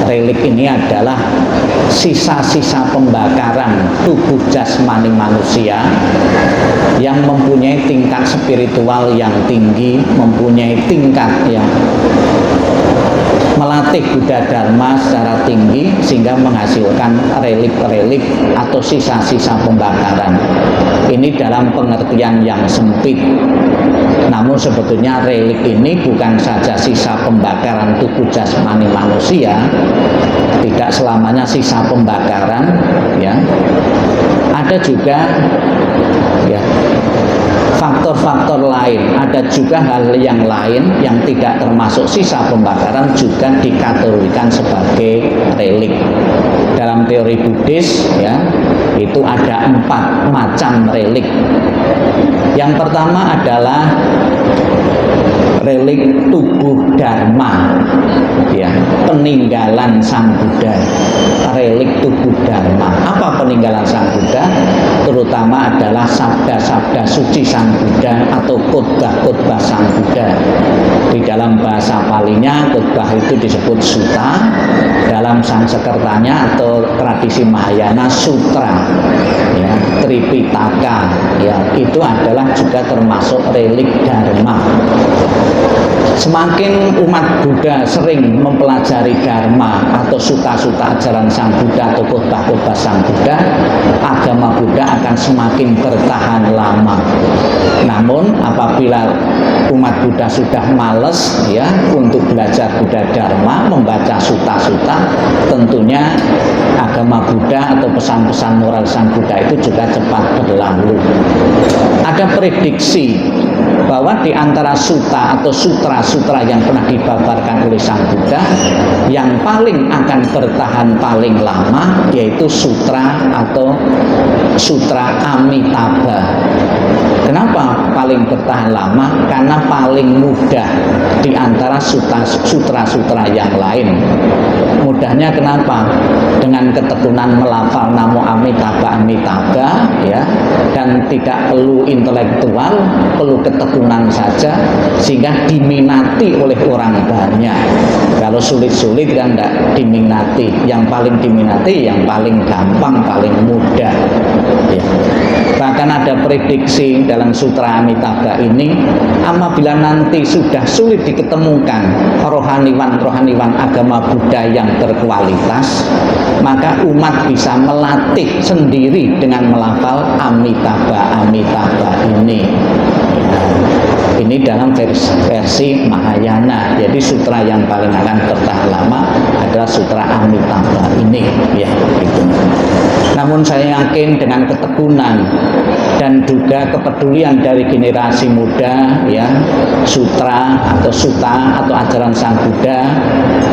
Relik ini adalah sisa-sisa pembakaran tubuh jasmani manusia yang mempunyai tingkat spiritual yang tinggi, mempunyai tingkat yang melatih Buddha Dharma secara tinggi sehingga menghasilkan relik-relik atau sisa-sisa pembakaran. Ini dalam pengertian yang sempit. Namun sebetulnya relik ini bukan saja sisa pembakaran tubuh jasmani manusia, tidak selamanya sisa pembakaran, ya. Ada juga ya faktor-faktor lain, ada juga hal yang lain yang tidak termasuk sisa pembakaran juga dikategorikan sebagai relik. Dalam teori Buddhis ya, itu ada 4 macam relik. Yang pertama adalah relik tubuh Dharma, ya, peninggalan Sang Buddha. Relik tubuh Dharma. Apa peninggalan Sang Buddha? Terutama adalah sabda-sabda suci Sang Buddha atau khotbah-khotbah Sang Buddha. Di dalam bahasa Palinya khotbah itu disebut sutta, dalam Sanskertanya atau tradisi Mahayana sutra, ya, Tripitaka, ya, itu adalah juga termasuk relik Dharma. Semakin umat Buddha sering mempelajari Dharma atau suta-suta ajaran Sang Buddha atau khotbah-khotbah Sang Buddha, agama Buddha akan semakin bertahan lama. Namun apabila umat Buddha sudah males ya untuk belajar Buddha Dharma, membaca suta-suta, tentunya agama Buddha atau pesan-pesan moral Sang Buddha itu juga cepat berlalu. Ada prediksi bahwa di antara suta atau sutra-sutra yang pernah dibabarkan oleh Sang Buddha, yang paling akan bertahan paling lama yaitu sutra atau sutra Amitabha. Kenapa paling bertahan lama? Karena paling mudah di antara sutra-sutra yang lain. Mudahnya kenapa? Dengan ketekunan melafal namo Amitabha Amitabha, ya, dan tidak perlu intelektual, perlu ketekunan saja sehingga diminati oleh orang banyak. Kalau sulit-sulit kan tidak diminati. Yang paling diminati yang paling gampang, paling mudah, ya. Bahkan ada prediksi dalam sutra Amitabha ini, apabila nanti sudah sulit diketemukan rohaniwan-rohaniwan agama Buddha yang berkualitas, maka umat bisa melatih sendiri dengan melafal Amitabha Amitabha ini. Ini dalam versi Mahayana. Jadi sutra yang paling akan bertahan lama adalah sutra Amitabha ini, ya, gitu. Namun saya yakin dengan ketekunan dan juga kepedulian dari generasi muda, ya, sutra atau suta atau ajaran Sang Buddha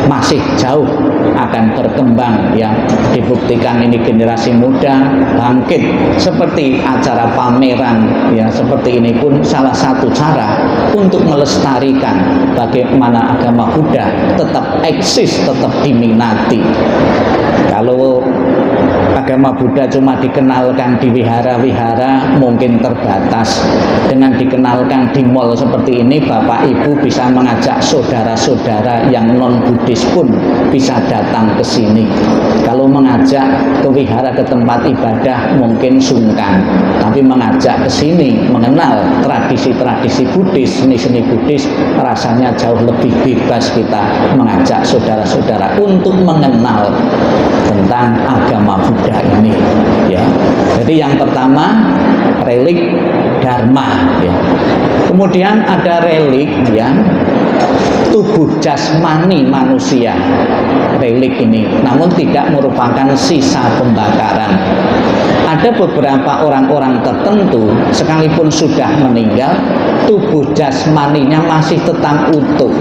masih jauh akan berkembang, ya. Dibuktikan ini generasi muda bangkit seperti acara pameran, ya, seperti ini pun salah satu cara untuk melestarikan bagaimana agama Buddha tetap eksis, tetap diminati. Kalau agama Buddha cuma dikenalkan di wihara-wihara mungkin terbatas. Dengan dikenalkan di mall seperti ini, Bapak Ibu bisa mengajak saudara-saudara yang non-Buddhis pun bisa datang ke sini. Kalau mengajak ke wihara, ke tempat ibadah mungkin sungkan, tapi mengajak ke sini, mengenal tradisi-tradisi Buddhis, seni-seni Buddhis, rasanya jauh lebih bebas kita mengajak saudara-saudara untuk mengenal tentang agama Buddha ini, ya. Jadi yang pertama relik Dharma, ya. Kemudian ada relik, ya, tubuh jasmani manusia. Relik ini namun tidak merupakan sisa pembakaran. Ada beberapa orang-orang tertentu sekalipun sudah meninggal, tubuh jasmaninya masih tetap utuh.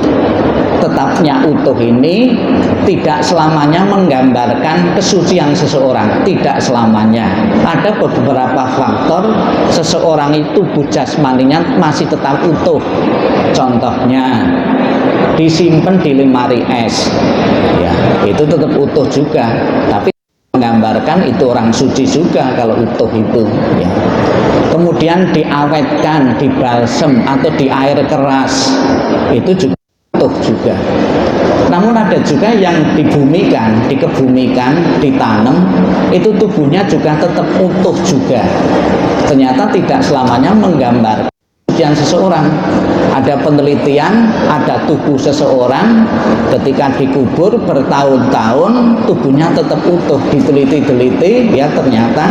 Tetapnya utuh ini tidak selamanya menggambarkan kesucian seseorang, tidak selamanya. Ada beberapa faktor seseorang itu tubuh jasmaninya masih tetap utuh. Contohnya disimpan di lemari es, ya, itu tetap utuh juga, tapi menggambarkan itu orang suci juga kalau utuh itu, ya. Kemudian diawetkan, dibalsem atau di air keras, itu juga utuh juga. Namun ada juga yang dibumikan, dikebumikan, ditanam, itu tubuhnya juga tetap utuh juga. Ternyata tidak selamanya menggambar kesucian seseorang. Ada penelitian, ada tubuh seseorang ketika dikubur bertahun-tahun tubuhnya tetap utuh, diteliti-teliti, ya ternyata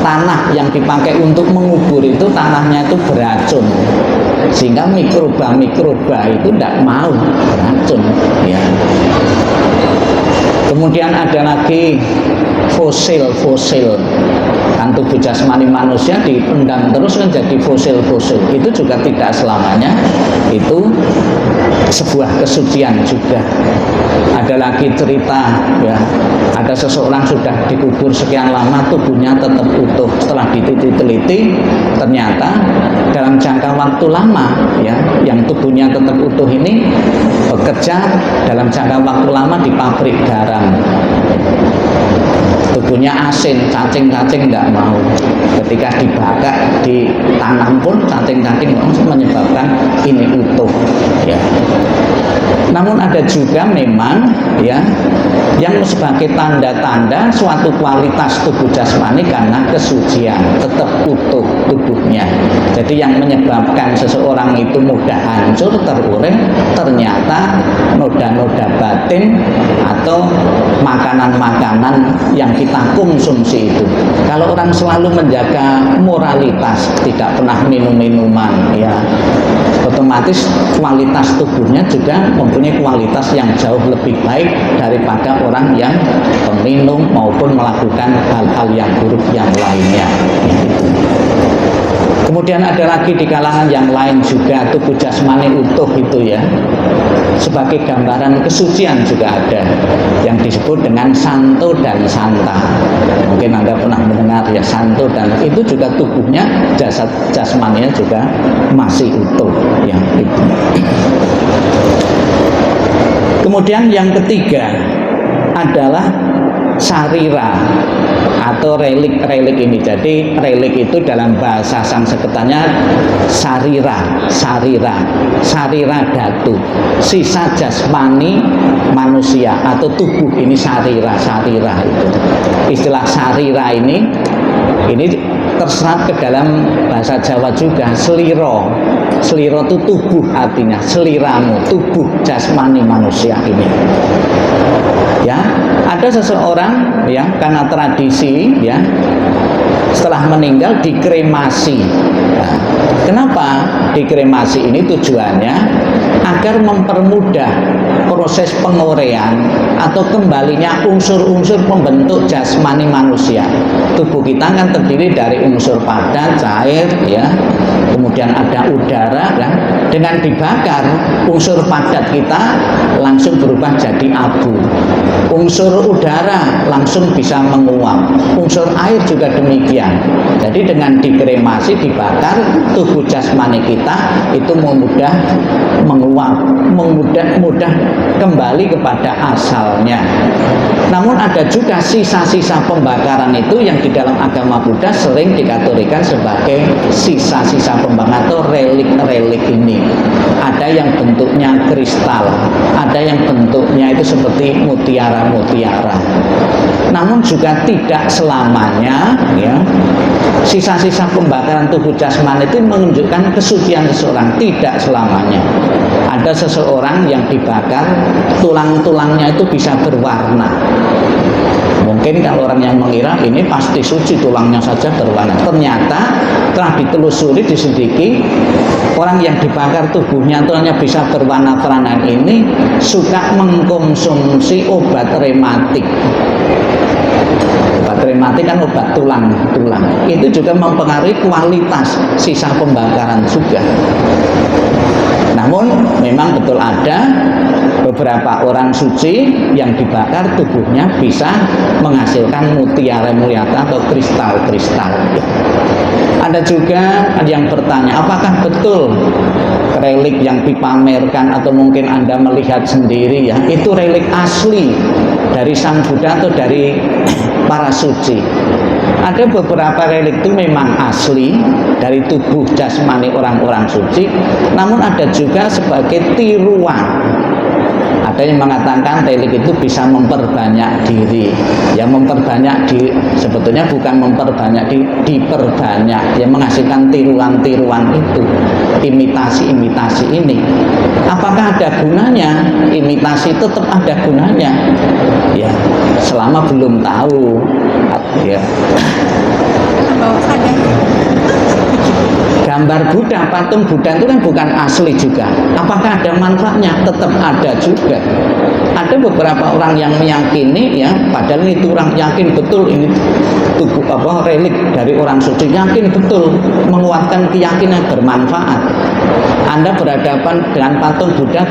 tanah yang dipakai untuk mengubur itu tanahnya itu beracun, sehingga mikroba itu tidak mau beracun, ya. Kemudian ada lagi fosil kan, tubuh jasmani manusia dipendam terus kan jadi fosil. Itu juga tidak selamanya itu sebuah kesucian juga. Ada lagi cerita, ya, ada seseorang sudah dikubur sekian lama tubuhnya tetap utuh. Setelah diteliti ternyata dalam jangka waktu lama, ya, yang tubuhnya tetap utuh ini bekerja dalam jangka waktu lama di pabrik garam. Tubuhnya asin, cacing-cacing tidak mau. Ketika dibakar, ditanam pun cacing-cacing menyebabkan ini utuh, ya. Namun ada juga memang, ya, yang sebagai tanda-tanda suatu kualitas tubuh jasmani karena kesucian, tetap utuh tubuhnya. Jadi yang menyebabkan seseorang itu mudah hancur, terurai, ternyata noda-noda batin atau makanan-makanan yang kita konsumsi itu. Kalau orang selalu menjaga moralitas, tidak pernah minum-minuman, ya, otomatis kualitas tubuhnya juga mempunyai kualitas yang jauh lebih baik daripada orang yang peminum maupun melakukan hal-hal yang buruk yang lainnya. Kemudian ada lagi di kalangan yang lain juga tubuh jasmani utuh itu, ya, sebagai gambaran kesucian juga ada yang disebut dengan santo dan santa. Mungkin Anda pernah mendengar, ya, santo dan itu juga tubuhnya, jasad jasmaninya juga masih utuh, ya, itu. Kemudian yang ketiga adalah sarira atau relik ini. Jadi relik itu dalam bahasa Sanskertanya sarira datu, sisa jasmani manusia atau tubuh ini sarira itu. Istilah sarira ini terserap ke dalam bahasa Jawa juga. Seliro itu tubuh, artinya seliramu, tubuh jasmani manusia ini. Ya, ada seseorang, ya, karena tradisi, ya, setelah meninggal dikremasi. Nah, kenapa dikremasi ini? Tujuannya agar mempermudah proses pengorean atau kembalinya unsur-unsur pembentuk jasmani manusia. Tubuh kita kan terdiri dari unsur padat, cair, ya, kemudian ada udara, kan. Dengan dibakar, unsur padat kita langsung berubah jadi abu. Unsur udara langsung bisa menguap. Unsur air juga demikian. Jadi dengan dikremasi, dibakar, tubuh jasmani kita itu mudah menguap, mudah kembali kepada asalnya. Namun ada juga sisa-sisa pembakaran itu yang di dalam agama Buddha sering dikategorikan sebagai sisa-sisa pembakaran atau relik-relik ini. Ada yang bentuknya kristal, ada yang bentuknya itu seperti mutiara-mutiara. Namun juga tidak selamanya, ya, sisa-sisa pembakaran tubuh jasmani itu menunjukkan kesucian seseorang. Tidak selamanya. Ada seseorang yang dibakar, tulang-tulangnya itu bisa berwarna. Mungkin kalau orang yang mengira ini pasti suci, tulangnya saja berwarna. Ternyata telah ditelusuri, diselidiki, orang yang dibakar tubuhnya tulangnya bisa berwarna-warna ini suka mengkonsumsi obat rematik. Obat rematik kan obat tulang. Itu juga mempengaruhi kualitas sisa pembakaran juga. Namun memang betul ada beberapa orang suci yang dibakar tubuhnya bisa menghasilkan mutiara-mutiara atau kristal-kristal. Ada juga yang bertanya, apakah betul relik yang dipamerkan atau mungkin Anda melihat sendiri, ya, itu relik asli dari Sang Buddha atau dari para suci? Ada beberapa relik itu memang asli dari tubuh jasmani orang-orang suci, namun ada juga sebagai tiruan. Ada yang mengatakan relik itu bisa memperbanyak diri. Ya, memperbanyak diri sebetulnya bukan memperbanyak diperbanyak, yang menghasilkan tiruan-tiruan itu, imitasi-imitasi ini. Apakah ada gunanya? Imitasi tetap ada gunanya. Ya, selama belum tahu. Ya. Gambar Buddha, patung Buddha itu kan bukan asli juga. Apakah ada manfaatnya? Tetap ada juga. Ada beberapa orang yang meyakini, ya, padahal itu orang yakin betul ini tubuh relik dari orang suci, yakin betul, menguatkan keyakinan bermanfaat. Anda berhadapan dengan patung Buddha,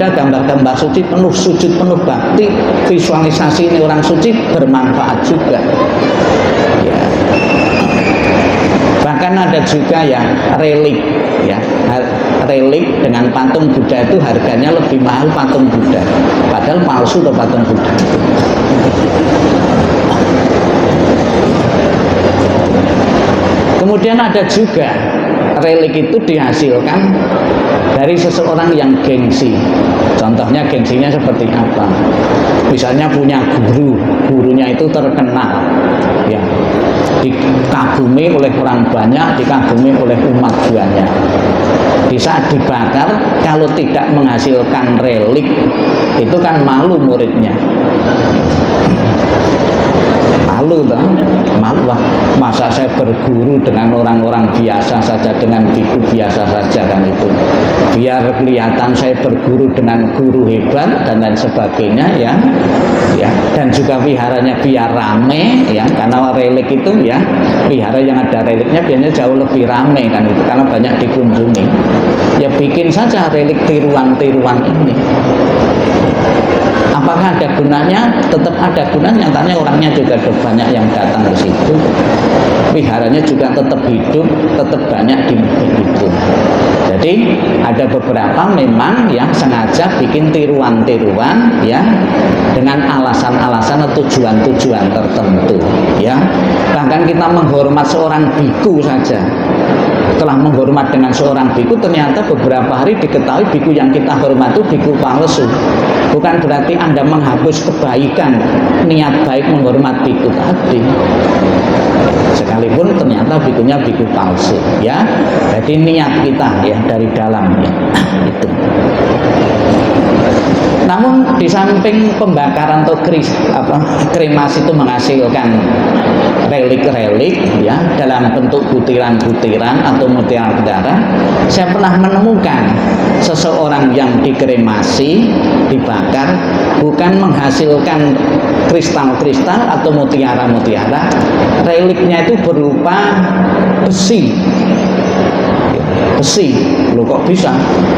gambar-gambar suci, penuh sujud, penuh bakti, visualisasi ini orang suci, bermanfaat juga. Ya. Bahkan ada juga ya relik, ya relik dengan patung Buddha itu harganya lebih mahal patung Buddha, padahal palsu tuh patung Buddha. Kemudian ada juga relik itu dihasilkan dari seseorang yang gengsi. Contohnya gengsinya seperti apa? Misalnya punya gurunya itu terkenal, ya, dikagumi oleh orang banyak, dikagumi oleh umat banyak. Di saat dibakar, kalau tidak menghasilkan relik, itu kan malu muridnya. Malu toh, malu. Masa saya berguru dengan orang-orang biasa saja, dengan biku biasa saja kan itu. Biar kelihatan saya berguru dengan guru hebat dan lain sebagainya, ya. Ya, dan juga viharanya biar rame, ya, karena relik itu, ya, vihara yang ada reliknya biasanya jauh lebih rame kan itu, karena banyak dikunjungi. Ya bikin saja relik tiruan-tiruan ini. Apakah ada gunanya? Tetap ada gunanya, nyatanya orangnya juga banyak yang datang ke situ. Viharanya juga tetap hidup, tetap banyak dihidup. Jadi ada beberapa memang yang sengaja bikin tiruan-tiruan, ya, dengan alasan-alasan atau tujuan-tujuan tertentu, ya. Bahkan kita menghormat seorang biku saja. Setelah menghormat dengan seorang biku, ternyata beberapa hari diketahui biku yang kita hormat itu biku palsu. Bukan berarti Anda menghapus kebaikan, niat baik menghormat biku tadi. Sekalipun ternyata bikunya biku palsu, ya. Jadi niat kita, ya, dari dalam, ya, itu. Namun di samping pembakaran atau kremasi itu menghasilkan relik-relik, ya, dalam bentuk butiran-butiran atau mutiara-mutiara, saya pernah menemukan seseorang yang dikremasi, dibakar, bukan menghasilkan kristal-kristal atau mutiara-mutiara, reliknya itu berupa besi. Besi, loh kok bisa?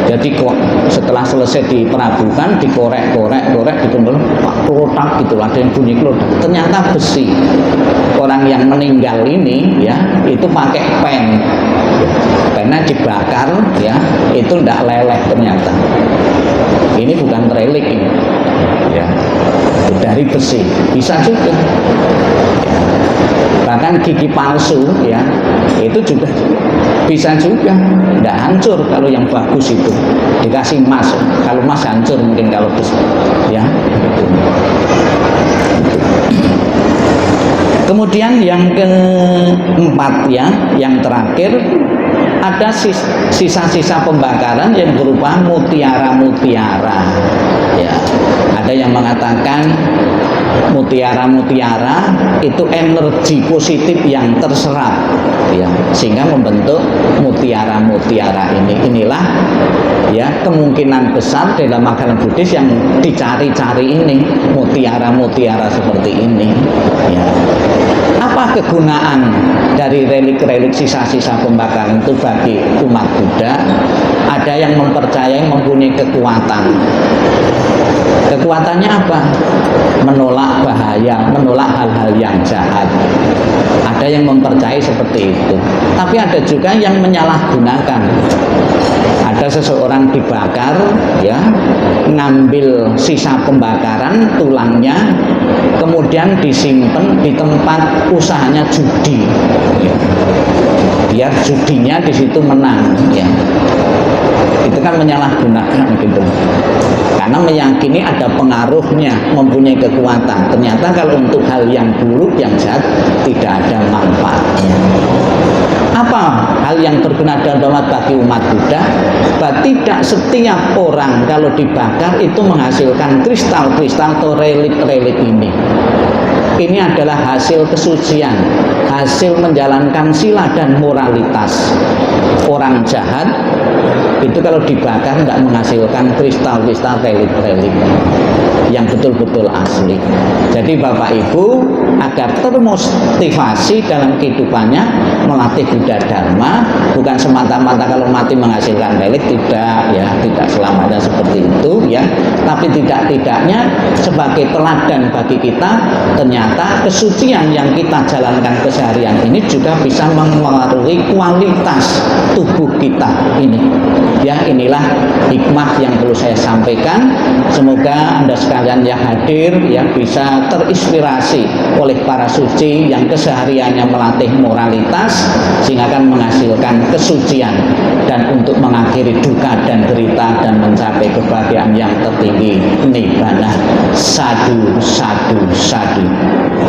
Jadi kok setelah selesai diperabukan, dikorek-korek, dikumpul, pak klotak gitu, ada yang bunyi klotak. Ternyata besi. Orang yang meninggal ini, ya, itu pakai pen, karena dibakar, ya, itu tidak leleh ternyata. Ini bukan relik ini, ya, dari besi. Bisa juga. Bahkan gigi palsu, ya, itu juga bisa juga, tidak hancur kalau yang bagus itu dikasih emas. Kalau emas hancur mungkin kalau besi, ya. Kemudian yang keempat, ya, yang terakhir, ada sisa-sisa pembakaran yang berupa mutiara-mutiara, ya. Ada yang mengatakan mutiara-mutiara itu energi positif yang terserap, ya, sehingga membentuk mutiara-mutiara ini. Inilah, ya, kemungkinan besar dalam agama Buddhis yang dicari-cari ini, mutiara-mutiara seperti ini, ya. Apa kegunaan dari relik-relik sisa-sisa pembakaran itu bagi umat Buddha? Ada yang mempercayai mempunyai kekuatan. Kekuatannya apa? Menolak bahaya, menolak hal-hal yang jahat. Ada yang mempercayai seperti itu. Tapi ada juga yang menyalahgunakan. Ada seseorang dibakar, ya, ngambil sisa pembakaran, tulangnya, kemudian disimpan di tempat usahanya judi, ya. Biar judinya di situ menang, ya. Itu kan menyalahgunakan gitu, karena meyakini ada pengaruhnya, mempunyai kekuatan. Ternyata kalau untuk hal yang buruk, yang jahat, tidak ada manfaatnya. Apa hal yang berguna dan bermanfaat bagi umat Buddha? Bahwa tidak setiap orang kalau dibakar itu menghasilkan kristal-kristal atau relik-relik ini. Ini adalah hasil kesucian, hasil menjalankan sila dan moralitas. Orang jahat itu kalau dibakar tidak menghasilkan kristal-kristal relik-relik yang betul-betul asli. Jadi Bapak Ibu agar termotivasi dalam kehidupannya melatih Buddha Dharma, bukan semata-mata kalau mati menghasilkan relik, tidak, ya, tidak selamanya seperti itu, ya. Tapi tidak-tidaknya sebagai teladan bagi kita, ternyata kesucian yang kita jalankan keseharian ini juga bisa mempengaruhi kualitas tubuh kita ini. Ya, inilah hikmah yang perlu saya sampaikan. Semoga Anda sekalian yang hadir ya bisa terinspirasi oleh para suci yang kesehariannya melatih moralitas sehingga akan menghasilkan kesucian dan untuk mengakhiri duka dan derita dan mencapai kebahagiaan yang tertinggi, nibbana. Sadu, sadu, sadu.